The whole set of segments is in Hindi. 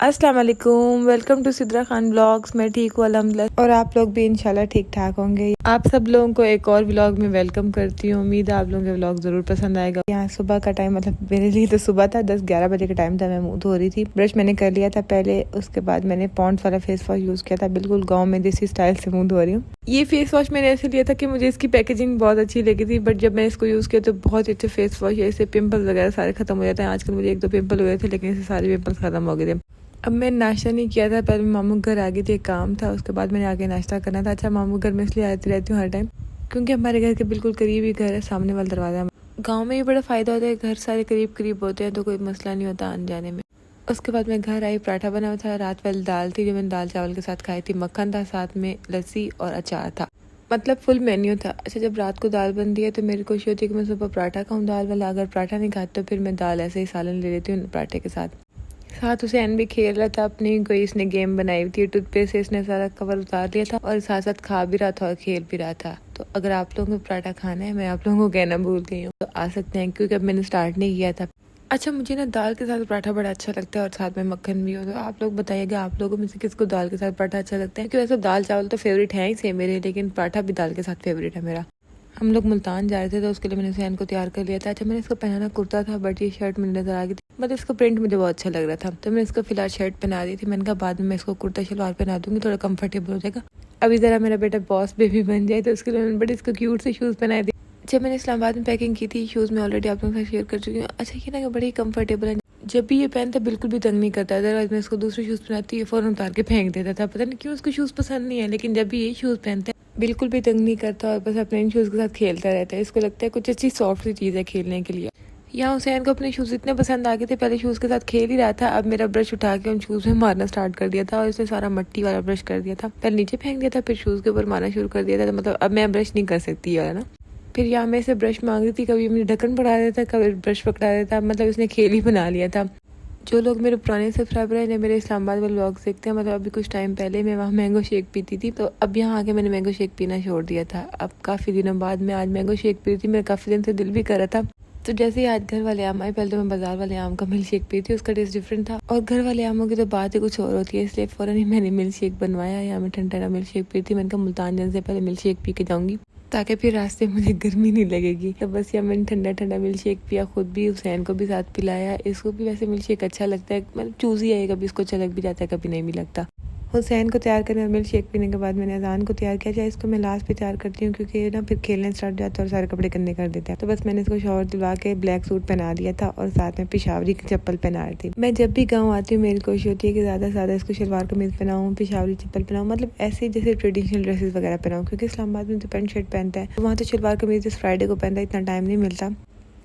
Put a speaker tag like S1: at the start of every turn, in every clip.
S1: अस्सलाम वालेकुम, welcome to Sidra Khan blogs. मैं ठीक हूँ अल्हम्दुलिल्लाह और आप लोग भी इंशाल्लाह ठीक ठाक होंगे। आप सब लोगों को एक और व्लॉग में वेलकम करती हूँ। उम्मीद है आप लोगों के व्लॉग जरूर पसंद आएगा। यहाँ सुबह का टाइम, मतलब मेरे लिए तो सुबह था, 10-11 बजे का टाइम था। मैं मुंह धो रही थी, ब्रश मैंने कर लिया था पहले, उसके बाद मैंने पॉन्ड्स वाला फेस वॉश यूज किया था। बिल्कुल गाँव में देसी स्टाइल से मुंह धो रही हूँ। ये फेस वॉश मैंने ऐसे लिया था कि मुझे इसकी पैकेजिंग बहुत अच्छी लगी थी, बट जब मैंने इसको यूज किया तो बहुत अच्छे फेस वॉश है, इससे पिंपल वगैरह सारे खत्म हो जाते हैं। आजकल मुझे 1-2 पिंपल हुए थे, लेकिन इससे सारे पिंपल्स खत्म हो गए थे। अब मैं नाश्ता नहीं किया था, पहले मामू घर आ गई थी, एक काम था, उसके बाद मैंने आगे नाश्ता करना था। अच्छा, मामू घर में इसलिए आती रहती हूँ हर टाइम क्योंकि हमारे घर के बिल्कुल करीब ही घर है, सामने वाला दरवाजा। गांव में ये बड़ा फ़ायदा होता है, घर सारे करीब करीब होते हैं तो कोई मसला नहीं होता आने जाने में। उसके बाद मैं घर आई, पराठा बना हुआ था, रात वाली दाल थी जो मैंने दाल चावल के साथ खाई थी, मक्खन था, साथ में लस्सी और अचार था, मतलब फुल मेन्यू था। अच्छा, जब रात को दाल बनती है तो मेरी कोशिश होती है कि मैं सुबह पराठा खाऊँ दाल वाला। अगर पराठा नहीं खाती तो फिर मैं दाल ऐसे ही सालन ले लेती हूँ पराठे के साथ। हुसैन भी खेल रहा था अपनी, कोई इसने गेम बनाई हुई थी, टूथपेस्ट से इसने सारा कवर उतार लिया था और साथ साथ खा भी रहा था और खेल भी रहा था। तो अगर आप लोगों को पराठा खाना है, मैं आप लोगों को कहना भूल गई हूँ, तो आ सकते हैं क्योंकि अब मैंने स्टार्ट नहीं किया था। अच्छा, मुझे ना दाल के साथ पराठा बड़ा अच्छा लगता है और साथ में मक्खन भी हो। तो आप लोग बताइएगा, आप लोगों में से किसको दाल के साथ पराठा अच्छा लगता है? क्योंकि वैसे दाल चावल तो फेवरेट है ही से मेरे, लेकिन पराठा भी दाल के साथ फेवरेट है मेरा। हम लोग मुल्तान जा रहे थे तो उसके लिए मैंने हुसैन को तैयार कर लिया था। अच्छा, मैंने इसको पहनाना कुर्ता था, बट ये शर्ट मुझे नजर आ गई थी, मतलब इसका प्रिंट मुझे बहुत अच्छा लग रहा था, तो मैंने इसको फिलहाल शर्ट पहना दी थी। मैंने कहा बाद में मैं इसको कुर्ता शलवार पहना दूंगी, थोड़ा कंफर्टेबल हो जाएगा। अभी जरा मेरा बेटा बॉस बेबी बन जाए तो उसके लिए मैंने बड़े इसको क्यूट से शूज़ पहनाए थे। जब मैंने इस्लामाबाद में पैकिंग की थी, शूज़ मैं ऑलरेडी आप लोगों के साथ शेयर कर चुकी हूँ। अच्छा, ये ना बड़ी कंफर्टेबल है, जब भी ये पहनता बिल्कुल भी तंग नहीं करता। अदरवाइज मैं इसको दूसरे शूज़ पहनाती है फ़ौरन उतार के फेंक देता था, पता नहीं क्यों उसको शूज़ पसंद नहीं है, लेकिन जब भी ये शूज़ पहनता है बिल्कुल भी तंग नहीं करता और बस अपने इन शूज़ के साथ खेलता रहता है। इसको लगता है कुछ अच्छी सॉफ्ट सी चीज़ है खेलने के लिए। यहाँ हुसैन को अपने शूज़ इतने पसंद आ गए थे, पहले शूज़ के साथ खेल ही रहा था, अब मेरा ब्रश उठा के उन शूज़ में मारना स्टार्ट कर दिया था और इसने सारा मट्टी वाला ब्रश कर दिया था। पहले नीचे फेंक दिया था, फिर शूज़ के ऊपर मारना शुरू कर दिया था। तो मतलब अब मैं ब्रश नहीं कर सकती है ना। फिर यहाँ मैं इसे ब्रश मांग रही थी, कभी मुझे ढक्कन पकड़ा देता, कभी ब्रश पकड़ा देता, मतलब इसने खेल ही बना लिया था। जो लोग मेरे पुराने सब्सक्राइबर हैं, मेरे इस्लामाबाद वाले व्लॉग देखते हैं, मतलब अभी कुछ टाइम पहले मैं वहाँ मैंगो शेक पीती थी, तो अब यहाँ आके मैंने मैंगो शेक पीना छोड़ दिया था। अब काफ़ी दिनों बाद मैं आज मैंगो शेक पी रही थी, मेरा काफ़ी दिन से दिल भी कर रहा था। तो जैसे ही आज घर वाले आम आए, पहले तो मैं बाजार वाले आम का मिल्क शेक पी थी, उसका टेस्ट डिफरेंट था, और घर वाले आमों की तो बात ही कुछ और होती है, इसलिए फ़ौरन ही मैंने मिल्क शेक बनवाया। यहाँ मैं ठंडा मिल्क शेक पी थी। मैंने कहा मुल्तान जाने से पहले मिल्क शेक पी के जाऊँगी ताकि फिर रास्ते में मुझे गर्मी नहीं लगेगी। तो बस यहाँ मैंने ठंडा मिल्क शेक पिया, खुद भी हुसैन को भी साथ पिलाया। इसको भी वैसे मिल्क शेक अच्छा लगता है, मतलब चूज़ी है, कभी इसको अच्छा लग भी जाता है, कभी नहीं भी लगता। हुसैन को तैयार करने और मिल्क शेक पीने के बाद मैंने अजान को तैयार किया। चाहे इसको मैं लास्ट पे तैयार करती हूँ क्योंकि ना फिर खेलने स्टार्ट जाता है और सारे कपड़े गंदे कर देता है। तो बस मैंने इसको शॉवर दिलवा के ब्लैक सूट पहना दिया था और साथ में पिशावरी की चप्पल पहना रही थी। मैं जब भी गाँव आती हूँ मेरी कोशिश होती है कि ज़्यादा से ज़्यादा इसको शलवार कमीज पहनाऊँ, पिशावरी चप्पल पहनाऊँ, मतलब ऐसे जैसे ट्रेडिशनल ड्रेसेस वगैरह पहनाऊँ, क्योंकि इस्लामाबाद में तो पैंट शर्ट पहनता है, वहाँ तो शलवार कमीज जिस फ्राइडे को पहनता है, इतना टाइम नहीं मिलता।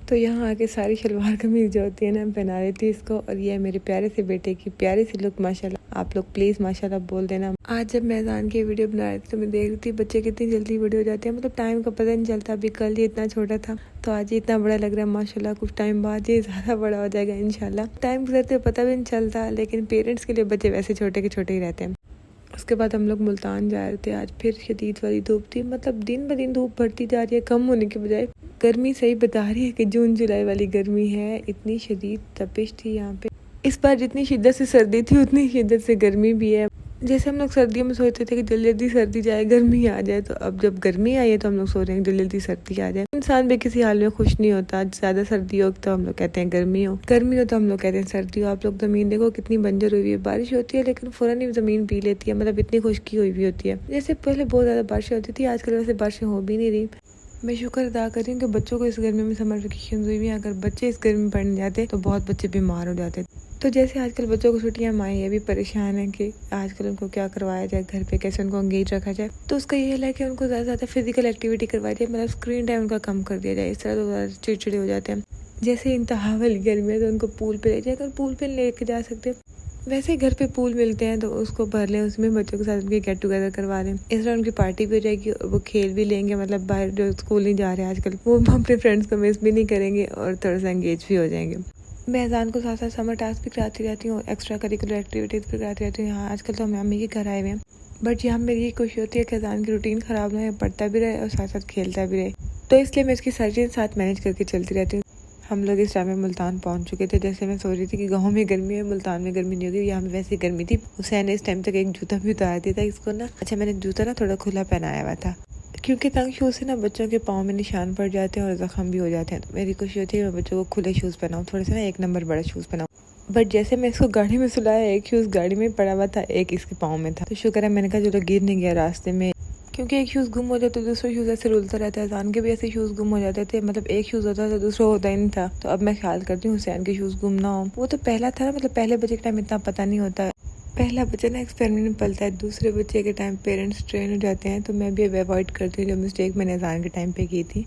S1: तो यहाँ आके सारी शलवार कमीज जो होती है ना, पहना रही थी इसको। और ये है मेरे प्यारे से बेटे की प्यारी सी लुक, माशाल्लाह। आप लोग प्लीज़ माशाल्लाह बोल देना। आज जब मैं अजान की वीडियो बना रही थी तो मैं देख रही थी बच्चे कितनी जल्दी बड़े हो जाते हैं, मतलब टाइम का पता नहीं चलता। अभी कल ये इतना छोटा था तो आज ये इतना बड़ा लग रहा है माशाल्लाह। कुछ टाइम बाद ये ज़्यादा बड़ा हो जाएगा इंशाल्लाह। टाइम गुजरते पता भी नहीं चलता, लेकिन पेरेंट्स के लिए बच्चे वैसे छोटे के छोटे ही रहते हैं। उसके बाद हम लोग मुल्तान जा रहे थे। आज फिर शदीद वाली धूप थी, मतलब दिन ब दिन धूप बढ़ती जा रही है, कम होने के बजाय। गर्मी सही बता रही है कि जून जुलाई वाली गर्मी है, इतनी शदीद तपिश थी यहाँ पे। इस बार जितनी शिद्दत से सर्दी थी उतनी शिद्दत से गर्मी भी है। जैसे हम लोग सर्दियों में सोचते थे कि जल्दी जल्दी सर्दी जाए, गर्मी आ जाए, तो अब जब गर्मी आई है तो हम लोग सोच रहे हैं जल्दी जल्दी सर्दी आ जाए। इंसान भी किसी हाल में खुश नहीं होता। ज्यादा सर्दी हो तो हम लोग कहते हैं गर्मी हो, गर्मी हो तो हम लोग कहते हैं सर्दी हो। आप लोग जमीन देखो कितनी बंजर हुई है, बारिश होती है लेकिन फौरन ही जमीन पी लेती है, मतलब इतनी खुश्की हुई हुई होती है। जैसे पहले बहुत ज्यादा बारिश होती थी, आजकल वैसे बारिशें हो भी नहीं रही। मैं शुक्र अदा कर रही हूँ कि बच्चों को इस गर्मी में समर वेकेशन हुई हुई है। अगर बच्चे इस गर्मी में पढ़ने जाते तो बहुत बच्चे बीमार हो जाते। तो जैसे आजकल बच्चों को छुट्टियां, माएँ ये भी परेशान है कि आजकल उनको क्या करवाया जाए, घर पे कैसे उनको एंगेज रखा जाए। तो उसका ये है कि उनको ज़्यादा से ज़्यादा फिजिकल एक्टिविटी करवाई जाए, मतलब स्क्रीन टाइम उनका कम कर दिया जाए। इस तरह तो चिड़चिड़े हो जाते हैं। जैसे इंतहा वाली गर्मी है तो उनको पूल पे ले जाए, अगर पूल पे लेके जा सकते हैं। वैसे घर पे पूल मिलते हैं तो उसको भर लें, उसमें बच्चों के साथ उनके गेट टुगेदर करवा लें। इस तरह उनकी पार्टी भी हो जाएगी, वो खेल भी लेंगे, मतलब बाहर जो स्कूल नहीं जा रहे हैं आजकल वो अपने फ्रेंड्स को मिस भी नहीं करेंगे और थोड़ा सा एंगेज भी हो जाएंगे। मैं अजान को साथ साथ समर टास्क भी कराती रहती हूँ, एक्स्ट्रा करिकुलर एक्टिविटीज़ भी कराती रहती हूँ। यहाँ आजकल तो हम मम्मी के घर आए हुए हैं, बट यहाँ मेरी ये कोशिश होती है कि अजान की रूटीन ख़राब ना हो, पढ़ता भी रहे और साथ साथ खेलता भी रहे। तो इसलिए मैं इसकी सारी चीज़ साथ मैनेज करके चलती रहती हूँ। हम लोग इस टाइम में मुल्तान पहुंच चुके थे। जैसे मैं सोच रही थी कि गाँव में गर्मी है, मुल्तान में गर्मी नहीं होगी, यहाँ में वैसे गर्मी थी। हुसैन ने इस टाइम तक एक जूता भी उतार दिया था इसको ना। अच्छा, मैंने जूता ना थोड़ा खुला पहनाया हुआ था क्योंकि तंग शूज से ना बच्चों के पाँव में निशान पड़ जाते हैं और जख्म भी हो जाते हैं। तो मेरी कोशिश होती है कि मैं बच्चों को खुले शूज़ पहनाऊँ, थोड़े से ना 1 नंबर बड़ा शूज़ पहनाऊँ। बट जैसे मैं इसको गाड़ी में सुलाया, एक शूज़ गाड़ी में पड़ा हुआ था, एक इसके पाँव में था। तो शुक्र है, मैंने कहा चलो गिर नहीं गया रास्ते में, क्योंकि एक शूज़ गुम हो जाता तो दूसरा शूज़ ऐसे रुलता रहता है। अजान के भी ऐसे शूज़ गुम हो जाते थे, मतलब एक शूज़ होता था दूसरा होता ही नहीं था। तो अब मैं ख्याल करती हूँ हुसैन के शूज़ गुम ना हो। वो तो पहला था ना, मतलब पहले बच्चे के टाइम इतना पता नहीं होता है। पहला बच्चा ना एक्सपेरिमेंट में पलता है, दूसरे बच्चे के टाइम पेरेंट्स ट्रेन हो जाते हैं। तो मैं भी अब अवॉइड करती हूँ जो मिस्टेक मैंने अजान के टाइम पे की थी।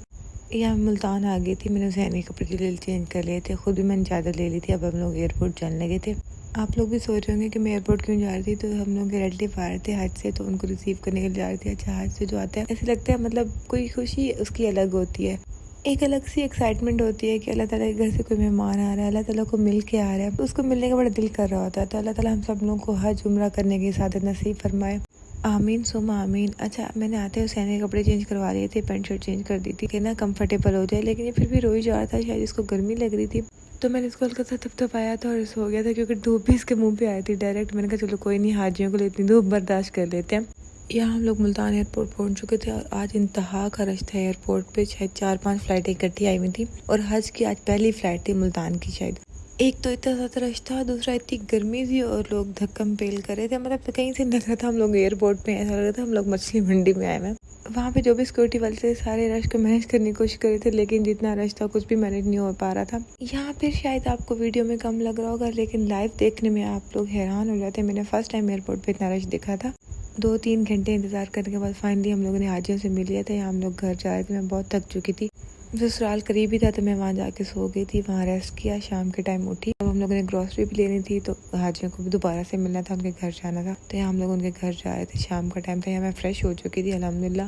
S1: यहाँ मुल्तान आ गई थी, मैंने हुसैन के कपड़े चेंज कर लिए थे, खुद भी मैंने चादर ले ली थी। अब हम लोग एयरपोर्ट जाने लगे थे। आप लोग भी सोच रहे होंगे कि मैं एयरपोर्ट क्यों जा रही थी। तो हम लोग के रिलेटिव आ रहे थे हज से, तो उनको रिसीव करने के लिए जा रही थी। अच्छा, हज से जो आता है ऐसे लगता है मतलब कोई खुशी उसकी अलग होती है, एक अलग सी एक्साइटमेंट होती है कि अल्लाह ताला के घर से कोई मेहमान आ रहा है, अल्लाह ताला को मिल के आ रहा है। तो उसको मिलने का बड़ा दिल कर रहा होता है। तो अल्लाह ताला हम सब लोगों को हज उम्रा करने की सादत नसीब फरमाए, आमीन सुमा आमीन। अच्छा, मैंने आते हुसैन के कपड़े चेंज करवा लिए थे, पैंट शर्ट चेंज कर दी थी कि ना कंफर्टेबल हो जाए, लेकिन ये फिर भी रोई जा रहा था, शायद इसको गर्मी लग रही थी। तो मैंने इसको हल्का सा थपथपाया था और सो गया था, क्योंकि धूप भी इसके मुंह पे आई थी डायरेक्ट। मैंने कहा चलो कोई नहीं, हाजियों को लिए इतनी धूप बर्दाश्त कर लेते हैं। यहाँ हम लोग मुल्तान एयरपोर्ट पहुंच चुके थे और आज इंतहा का रश था एयरपोर्ट पे। शायद 4-5 फ्लाइटें इकट्ठी आई हुई थी और हज की आज पहली फ्लाइट थी मुल्तान की। शायद एक तो इतना ज़्यादा रश था, दूसरा इतनी गर्मी थी और लोग धक्कम पेल कर रहे थे। मतलब तो कहीं से लग रहा था हम लोग एयरपोर्ट पे, ऐसा लग रहा था हम लोग मछली मंडी में आए हैं। वहाँ पे जो भी सिक्योरिटी वाले थे सारे रश को मैनेज करने की कोशिश कर रहे थे, लेकिन जितना रश था कुछ भी मैनेज नहीं हो पा रहा था। यहाँ पे शायद आपको वीडियो में कम लग रहा होगा, लेकिन लाइव देखने में आप लोग हैरान हो जाते हैं। मैंने फर्स्ट टाइम एयरपोर्ट पे इतना रश देखा था। 2-3 घंटे इंतज़ार करने के बाद फाइनली हम लोगों ने हाजियों से मिल लिया था। यहाँ हम लोग घर जा रहे थे, मैं बहुत थक चुकी थी। ससुराल करीब ही था तो मैं वहाँ जाके सो गई थी, वहाँ रेस्ट किया, शाम के टाइम उठी। अब हम लोगों ने ग्रॉसरी भी लेनी थी, तो हाजियों को भी दोबारा से मिलना था, उनके घर जाना था। तो यहाँ हम लोग उनके घर जा रहे थे, शाम का टाइम था। यहाँ मैं फ्रेश हो चुकी थी अल्हम्दुलिल्लाह।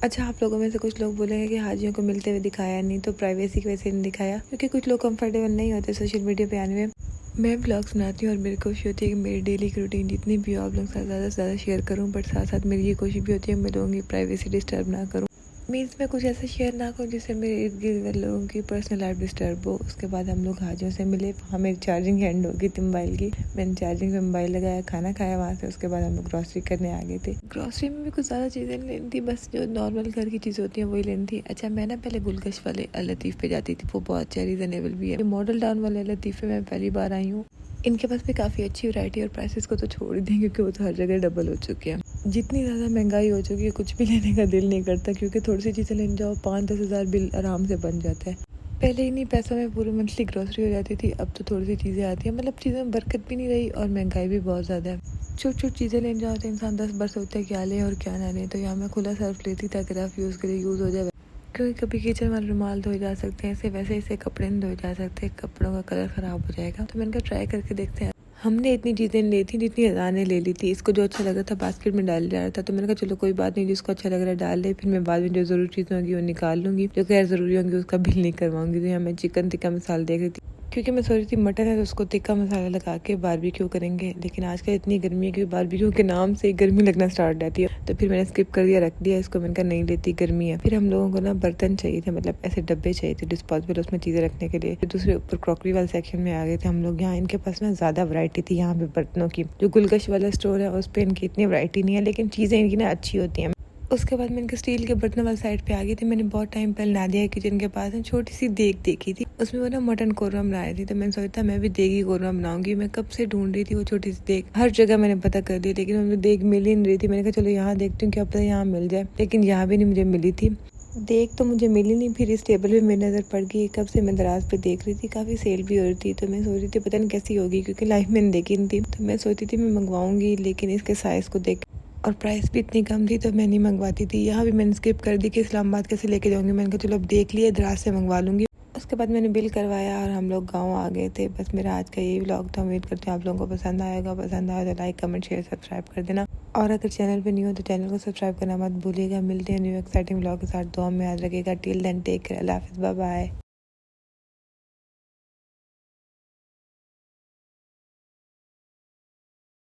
S1: अच्छा, आप लोगों में से कुछ लोग बोलेंगे कि हाजियों को मिलते हुए दिखाया नहीं, तो प्राइवेसी की वजह से नहीं दिखाया, क्योंकि कुछ लोग कंफर्टेबल नहीं होते सोशल मीडिया पे आने में। मैं व्लॉग्स बनाती हूँ और मेरी कोशिश होती है कि मेरी डेली की रूटीन जितनी भी हो आप लोगों के साथ ज़्यादा से ज़्यादा शेयर करूँ, बट साथ साथ मेरी ये कोशिश भी होती है मैं लोगों की प्राइवेसी डिस्टर्ब ना करूँ। मीन्स मैं कुछ ऐसा शेयर ना करूँ जिससे मेरे इर्द गिर्द लोगों की पर्सनल लाइफ डिस्टर्ब हो। उसके बाद हम लोग हाजियों से मिले, वहाँ मेरी चार्जिंग हैंड हो गई थी मोबाइल की। मैंने चार्जिंग पे मोबाइल लगाया, खाना खाया वहाँ से। उसके बाद हम लोग ग्रॉसरी करने आ गए थे। ग्रॉसरी में भी कुछ ज़्यादा चीज़ें लेनी थी, बस जो नॉर्मल घर की चीज़ होती हैं वही लेनी थी। अच्छा, मैं ना पहले गुलकश वाले अल लतीफ़ पे जाती थी, वो बहुत अच्छा रीज़नेबल भी है। मॉडल टाउन वाले अल लतीफ़ पे मैं पहली बार आई हूँ। इनके पास भी काफ़ी अच्छी वैरायटी और प्राइसेस को तो छोड़ ही दें, क्योंकि वो तो हर जगह डबल हो चुके हैं। जितनी ज़्यादा महंगाई हो चुकी है कुछ भी लेने का दिल नहीं करता, क्योंकि थोड़ी सी चीज़ें लेने जाओ 5-10 हज़ार बिल आराम से बन जाता है। पहले इन्हीं पैसों में पूरी मंथली ग्रोसरी हो जाती थी, अब तो थोड़ी सी चीज़ें आती हैं, मतलब चीज़ों में बरकत भी नहीं रही और महंगाई भी बहुत ज़्यादा है। छोटी छोटी चीज़ें लेने जाओ तो इंसान 10 बार सोचता है क्या लें और क्या ना लें। तो यहाँ मैं खुला सर्फ लेती ताकि रफ यूज़ के लिए यूज़ हो जाए, क्योंकि कभी किचन वाले रुमाल धोए जा सकते हैं, ऐसे वैसे इसे कपड़े नहीं धोए जा सकते, कपड़ों का कलर ख़राब हो जाएगा। तो मैंने कहा ट्राई करके देखते हैं। हमने इतनी चीज़ें ली थी जितनी अज़ान ने ले ली थी। इसको जो अच्छा लग रहा था बास्केट में डाल जा रहा था, तो मैंने कहा चलो कोई बात नहीं, जिसको अच्छा लग रहा है डाल ले, फिर मैं बाद में जो ज़रूरी चीज़ें होंगी वो निकाल लूँगी, जो गैर ज़रूरी होंगी उसका बिल नहीं करवाऊँगी। तो यहाँ मैं चिकन टिक्का मसाला देख रही थी, क्योंकि मैं सोच रही थी मटन है तो उसको टिक्का मसाला लगा के बारबेक्यू करेंगे, लेकिन आजकल इतनी गर्मी है कि बारबेक्यू के नाम से गर्मी लगना स्टार्ट रहती है। तो फिर मैंने स्किप कर दिया, रख दिया इसको। मैंने कहा नहीं लेती, गर्मी है। फिर हम लोगों को ना बर्तन चाहिए थे, मतलब ऐसे डब्बे चाहिए थे डिस्पोजेबल, उसमें चीज़ें रखने के लिए। फिर दूसरे ऊपर क्रॉकरी वाले सेक्शन में आ गए थे हम लोग। यहाँ इनके पास ना ज़्यादा वैरायटी थी यहाँ पे बर्तनों की। जो गुलकश वाला स्टोर है उस पर इनकी इतनी वैरायटी नहीं है, लेकिन चीज़ें इनकी ना अच्छी होती हैं। उसके बाद मैं इनके स्टील के बर्तन वाली साइड पे आ गई थी। मैंने बहुत टाइम पहले नादिया किचन के पास छोटी सी देग देखी थी, उसमें वो ना मटन कौरमा बना रही थी। तो मैंने सोचा मैं भी देगी कौरमा बनाऊंगी। मैं कब से ढूंढ रही थी वो छोटी सी देग, हर जगह मैंने पता कर ली, लेकिन उनमें देग मिल ही नहीं रही थी। मैंने कहा चलो यहाँ देखती हूँ क्या पता यहाँ मिल जाए, लेकिन यहाँ भी नहीं मुझे मिली थी देख, तो मुझे मिली नहीं। फिर इस टेबल पे मेरी नज़र पड़ गई, कब से मैं दराज पे देख रही थी, काफ़ी सेल भी हो रही थी। तो मैं सोच रही थी पता नहीं कैसी होगी, क्योंकि लाइफ मैंने देखी नहीं थी। तो मैं सोचती थी मैं मंगवाऊंगी, लेकिन इसके साइज़ को देख और प्राइस भी इतनी कम थी तो मैं नहीं मंगवाती थी। यहाँ भी मैंने स्किप कर दी कि इस्लामाबाद कैसे लेके जाऊँगी। मैंने कहा चलो अब देख लिया, दराज से मंगवा लूँगी। उसके बाद मैंने बिल करवाया और हम लोग गाँव आ गए थे। बस मेरा आज का यही व्लॉग था। उम्मीद करती हूँ आप लोगों को पसंद आएगा। पसंद आया तो लाइक कमेंट शेयर सब्सक्राइब कर देना, और अगर चैनल पे नहीं हो तो चैनल को सब्सक्राइब करना मत भूलिएगा। मिलते हैं न्यू एक्साइटिंग व्लॉग के साथ। दुआ में याद रखिएगा। टिल देन टेक केयर, अल्लाह हाफिज़, बाय बाय।